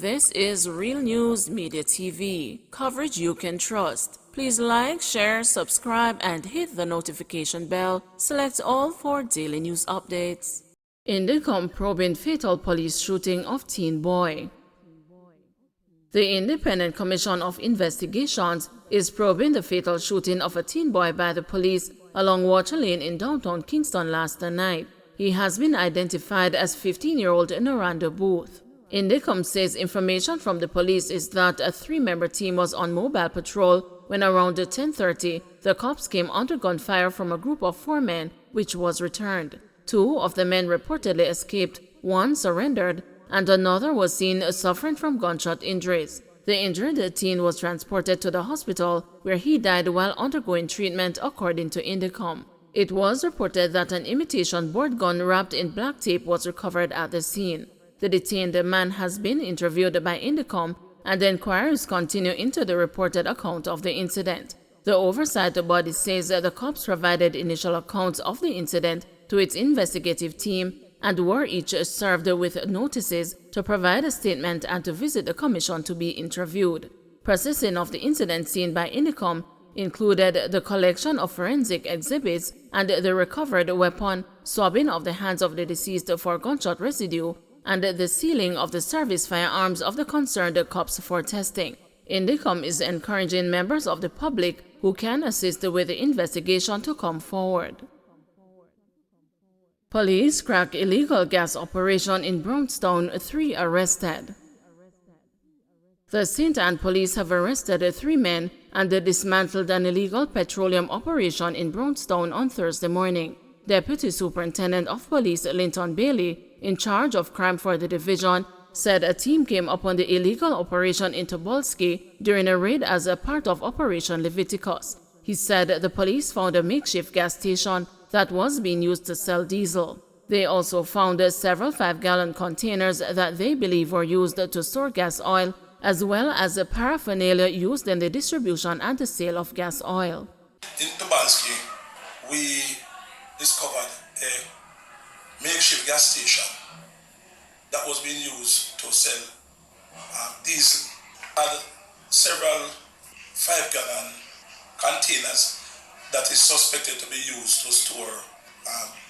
This is Real News Media TV, coverage you can trust. Please like, share, subscribe, and hit the notification bell. Select all for daily news updates. Indicom probing fatal police shooting of teen boy. The Independent Commission of Investigations is probing the fatal shooting of a teen boy by the police along Water Lane in downtown Kingston last night. He has been identified as 15-year-old Norando Booth. Indicom says information from the police is that a 3-member team was on mobile patrol when around 10:30, the cops came under gunfire from a group of 4 men, which was returned. 2 of the men reportedly escaped, 1 surrendered, and another was seen suffering from gunshot injuries. The injured teen was transported to the hospital, where he died while undergoing treatment, according to Indicom. It was reported that an imitation board gun wrapped in black tape was recovered at the scene. The detained man has been interviewed by Indicom, and the inquiries continue into the reported account of the incident. The oversight body says that the cops provided initial accounts of the incident to its investigative team and were each served with notices to provide a statement and to visit the commission to be interviewed. Processing of the incident seen by Indicom included the collection of forensic exhibits and the recovered weapon, swabbing of the hands of the deceased for gunshot residue, and the sealing of the service firearms of the concerned cops for testing. Indicom is encouraging members of the public who can assist with the investigation to come forward. Police crack illegal gas operation in Brownstown, 3 arrested. The St. Anne police have arrested 3 men and dismantled an illegal petroleum operation in Brownstown on Thursday morning. Deputy Superintendent of Police Linton Bailey, in charge of crime for the division, said a team came upon the illegal operation in Tobolski during a raid as a part of Operation Leviticus. He said the police found a makeshift gas station that was being used to sell diesel. They also found several 5-gallon containers that they believe were used to store gas oil, as well as paraphernalia used in the distribution and the sale of gas oil. In Tobolski, we discovered a makeshift gas station that was being used to sell diesel. Had several 5-gallon containers that is suspected to be used to store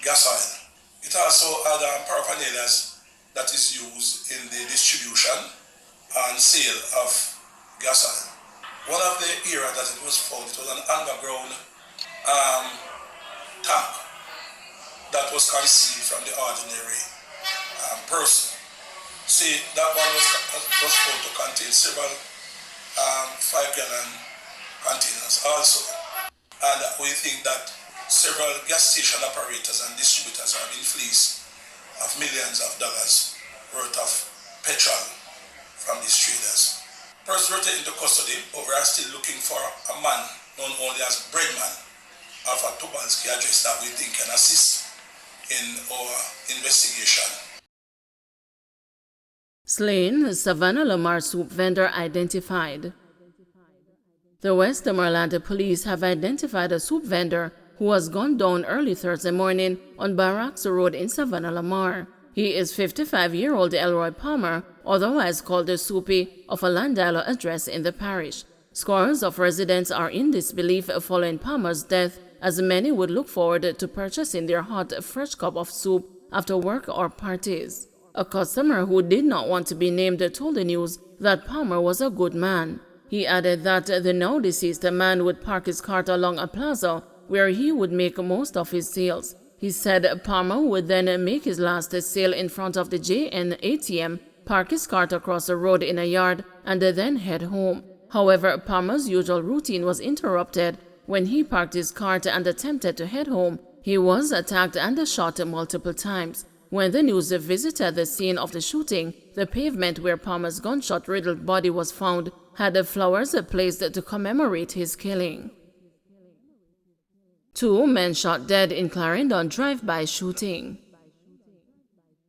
gas oil. It also had paraphernalia that is used in the distribution and sale of gas oil. One of the areas that it was found, it was an underground tank that was concealed from the ordinary person. See, that one was found to contain several 5-gallon containers also. And we think that several gas station operators and distributors are being fleeced of millions of dollars worth of petrol from these traders. Person were taken into custody, but we are still looking for a man known only as Breadman of a Tobolski address that we think can assist in our investigation. Slain Savannah Lamar soup vendor identified. The Westmoreland police have identified a soup vendor who was gunned down early Thursday morning on Barracks Road in Savannah Lamar. He is 55-year-old Elroy Palmer, otherwise called the Soupy, of a Landilo address in the parish. Scores of residents are in disbelief following Palmer's death, as many would look forward to purchasing their hot, fresh cup of soup after work or parties. A customer who did not want to be named told the news that Palmer was a good man. He added that the now-deceased man would park his cart along a plaza where he would make most of his sales. He said Palmer would then make his last sale in front of the JN ATM, park his cart across the road in a yard, and then head home. However, Palmer's usual routine was interrupted. When he parked his cart and attempted to head home, he was attacked and shot multiple times. When the news visited the scene of the shooting, the pavement where Palmer's gunshot-riddled body was found had flowers placed to commemorate his killing. 2 men shot dead in Clarendon drive-by shooting.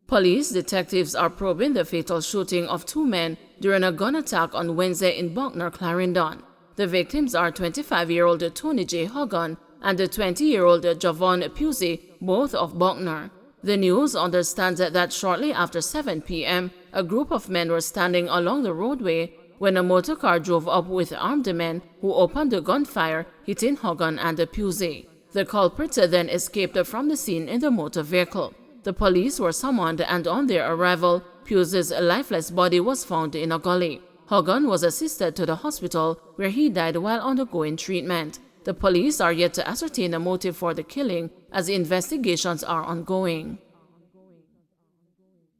Police detectives are probing the fatal shooting of 2 men during a gun attack on Wednesday in Buckner, Clarendon. The victims are 25-year-old Tony J. Hogan and 20-year-old Javon Pusey, both of Buckner. The news understands that shortly after 7 p.m., a group of men were standing along the roadway when a motor car drove up with armed men who opened the gunfire, hitting Hogan and Pusey. The culprits then escaped from the scene in the motor vehicle. The police were summoned, and on their arrival, Pusey's lifeless body was found in a gully. Hogan was assisted to the hospital, where he died while undergoing treatment. The police are yet to ascertain the motive for the killing, as investigations are ongoing.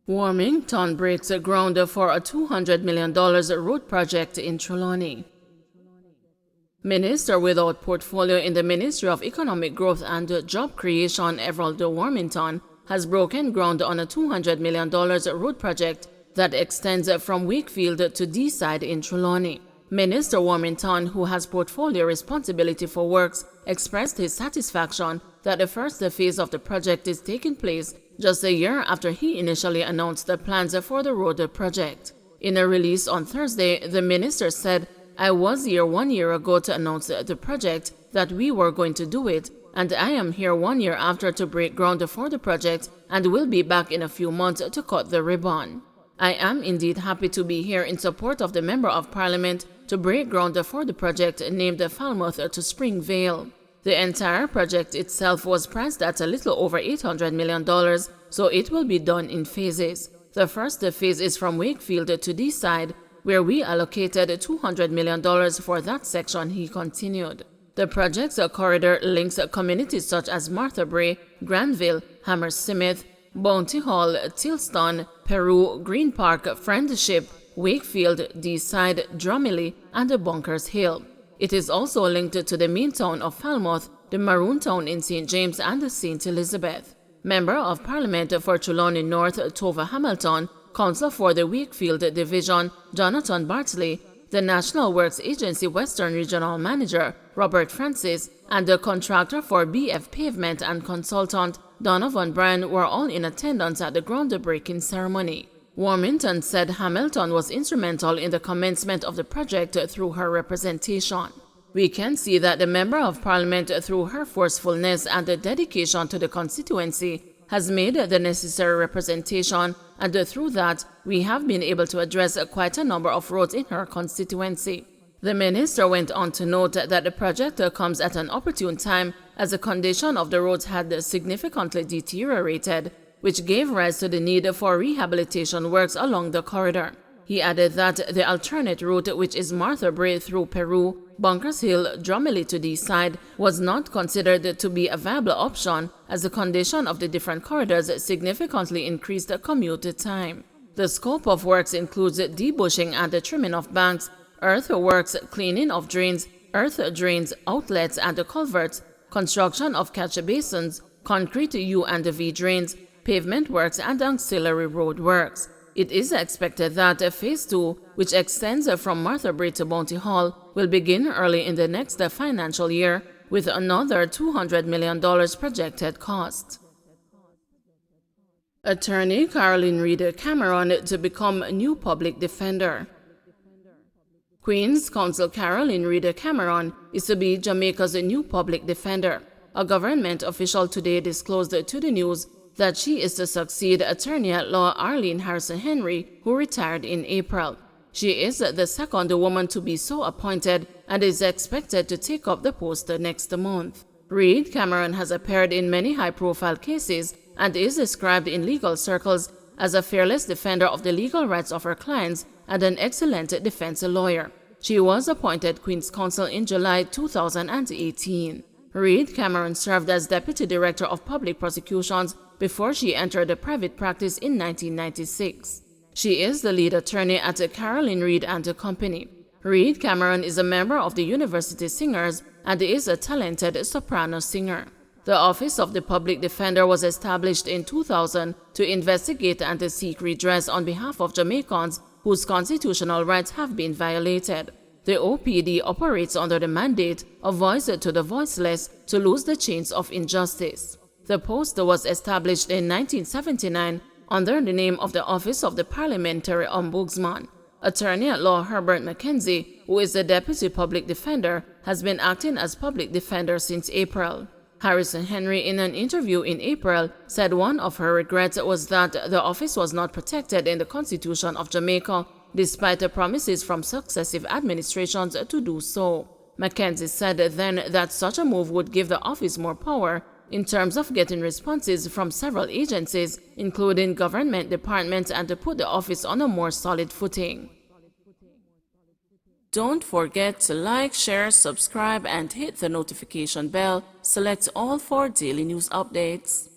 Warmington breaks ground for a $200 million road project in Trelawney. Minister without portfolio in the Ministry of Economic Growth and Job Creation, Everald Warmington, has broken ground on a $200 million road project that extends from Wakefield to Deeside in Trelawney. Minister Warmington, who has portfolio responsibility for works, expressed his satisfaction that the first phase of the project is taking place just a year after he initially announced the plans for the road project. In a release on Thursday, the minister said, "I was here 1 year ago to announce the project, that we were going to do it, and I am here 1 year after to break ground for the project and will be back in a few months to cut the ribbon. I am indeed happy to be here in support of the Member of Parliament to break ground for the project named Falmouth to Springvale. The entire project itself was priced at a little over $800 million, so it will be done in phases. The first phase is from Wakefield to Deeside, where we allocated $200 million for that section," he continued. The project's corridor links communities such as Martha Brae, Granville, Hammersmith, Bounty Hall, Tilston, Peru, Green Park, Friendship, Wakefield, Deeside, Drumilly, and Bunkers Hill. It is also linked to the main town of Falmouth, the Maroon Town in St. James, and St. Elizabeth. Member of Parliament for Trelawney North, Tova Hamilton, Councillor for the Wakefield Division, Jonathan Bartley, the National Works Agency Western Regional Manager, Robert Francis, and the contractor for BF Pavement and consultant, Donovan Bryan, were all in attendance at the groundbreaking ceremony. Warmington said Hamilton was instrumental in the commencement of the project through her representation. "We can see that the Member of Parliament, through her forcefulness and the dedication to the constituency, has made the necessary representation, and through that, we have been able to address quite a number of roads in her constituency." The minister went on to note that the project comes at an opportune time, as the condition of the roads had significantly deteriorated, which gave rise to the need for rehabilitation works along the corridor. He added that the alternate route, which is Martha Brae through Peru, Bunkers Hill, Drumilly to Deeside, was not considered to be a viable option, as the condition of the different corridors significantly increased the commute time. The scope of works includes debushing and the trimming of banks, earthworks, cleaning of drains, earth drains, outlets and culverts, construction of catch basins, concrete U and V drains, pavement works, and auxiliary road works. It is expected that Phase 2, which extends from Martha Brae to Bounty Hall, will begin early in the next financial year, with another $200 million projected cost. Attorney Carolyn Reed Cameron to become new public defender. Queen's Counsel Carolyn Reed Cameron is to be Jamaica's new public defender. A government official today disclosed to the news that she is to succeed attorney-at-law Arlene Harrison Henry, who retired in April. She is the second woman to be so appointed and is expected to take up the post next month. Reed Cameron has appeared in many high-profile cases and is described in legal circles as a fearless defender of the legal rights of her clients and an excellent defense lawyer. She was appointed Queen's Counsel in July 2018. Reed Cameron served as Deputy Director of Public Prosecutions before she entered private practice in 1996. She is the lead attorney at Carolyn Reed & Company. Reed Cameron is a member of the University Singers and is a talented soprano singer. The Office of the Public Defender was established in 2000 to investigate and to seek redress on behalf of Jamaicans whose constitutional rights have been violated. The OPD operates under the mandate of Voice to the Voiceless to lose the chains of injustice. The post was established in 1979 under the name of the Office of the Parliamentary Ombudsman. Attorney-at-law Herbert Mackenzie, who is the Deputy Public Defender, has been acting as public defender since April. Harrison Henry, in an interview in April, said one of her regrets was that the office was not protected in the Constitution of Jamaica, despite the promises from successive administrations to do so. Mackenzie said then that such a move would give the office more power in terms of getting responses from several agencies, including government departments, and to put the office on a more solid footing. Don't forget to like, share, subscribe, and hit the notification bell. Select all for daily news updates.